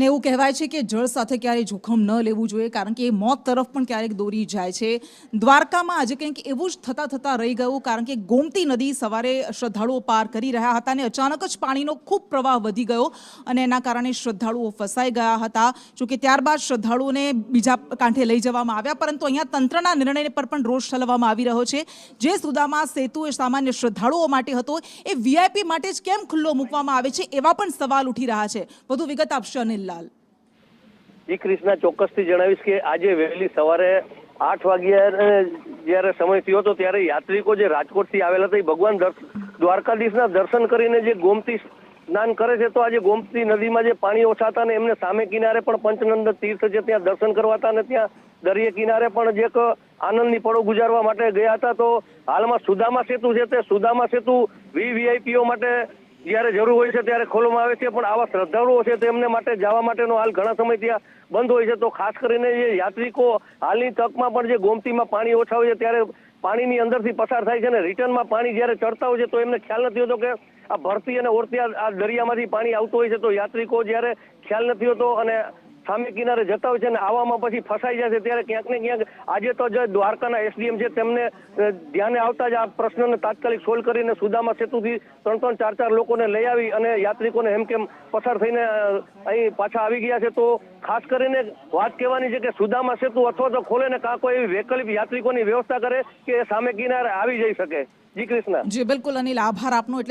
અને એવું કહેવાય છે કે જળ સાથે ક્યારેય જોખમ ન લેવું જોઈએ, કારણ કે એ મોત તરફ પણ ક્યારેક દોરી જાય છે. દ્વારકામાં આજે કંઈક એવું જ થતા રહી ગયું, કારણ કે ગોમતી નદી સવારે શ્રદ્ધાળુઓ પાર કરી રહ્યા હતા અને અચાનક જ પાણીનો ખૂબ પ્રવાહ વધી ગયો અને એના કારણે શ્રદ્ધાળુઓ ફસાઈ ગયા હતા. જોકે ત્યારબાદ શ્રદ્ધાળુઓને બીજા કાંઠે લઈ જવામાં આવ્યા, પરંતુ અહીંયા તંત્રના નિર્ણય પર પણ રોષ ઠલવવામાં આવી રહ્યો છે. જે સુદામા સેતુ એ સામાન્ય શ્રદ્ધાળુઓ માટે હતો, એ વીઆઈપી માટે જ કેમ ખુલ્લો મૂકવામાં આવે છે, એવા પણ સવાલ ઉઠી રહ્યા છે. વધુ વિગત આપશે અનિલલાલ. જી ક્રિષ્ના, ચોક્કસથી જણાવીશ કે આજે વહેલી સવારે 8 વાગ્યા જ્યારે સમય થયો હતો ત્યારે યાત્રિકો જે રાજકોટથી આવેલા હતા એ ભગવાન દ્વારકાધીશના દર્શન કરીને જે ગોમતી સ્નાન કરે છે, તો આજે ગોમતી નદીમાં જે પાણી ઓછા હતા ને એમને સામે કિનારે પણ પંચનંદ તીર્થ છે ત્યાં દર્શન કરવા હતા અને ત્યાં દરિયા કિનારે પણ જે આનંદની પળો ગુજારવા માટે ગયા હતા. તો હાલમાં સુદામા સેતુ છે તે સુદામા સેતુ વીઆઈપીઓ માટે જ્યારે જરૂર હોય છે ત્યારે ખોલવામાં આવે છે, પણ આવા શ્રદ્ધાળુઓ છે તેમને માટે જવા માટેનો હાલ ઘણા સમય ત્યાં બંધ હોય છે. તો ખાસ કરીને જે યાત્રિકો હાલની તકમાં પણ જે ગોમતીમાં પાણી ઓછા હોય છે ત્યારે પાણીની અંદરથી પસાર થાય છે અને રિટર્નમાં પાણી જ્યારે ચડતા હોય છે તો એમને ખ્યાલ નથી હોતો કે આ ભરતી અને ઓરતી આ દરિયામાંથી પાણી આવતું હોય છે. તો યાત્રિકો જ્યારે ખ્યાલ નથી હોતો અને સામે કિનારે જતા હોય છે અને આવામાં પછી ફસાઈ જાય છે, ત્યારે ક્યાંક ને ક્યાંક આજે તો જે દ્વારકાના એસડીએમ છે તેમને ધ્યાને આવતા જ આ પ્રશ્નને તાત્કાલિક સોલ્વ કરીને સુદામા સેતુથી 3-3, 4-4 લોકોને લઈ આવી અને યાત્રિકોને હેમખેમ પસાર થઈને અહીં પાછા આવી ગયા છે. તો ખાસ કરીને વાત કહેવાની છે કે સુદામા સેતુ અથવા તો ખોલે ને કાં કોઈ એવી વૈકલ્પિક યાત્રિકોની વ્યવસ્થા કરે કે સામે કિનારે આવી જઈ શકે. જી કૃષ્ણ. જી બિલકુલ અનિલ, આભાર આપનો. એટલે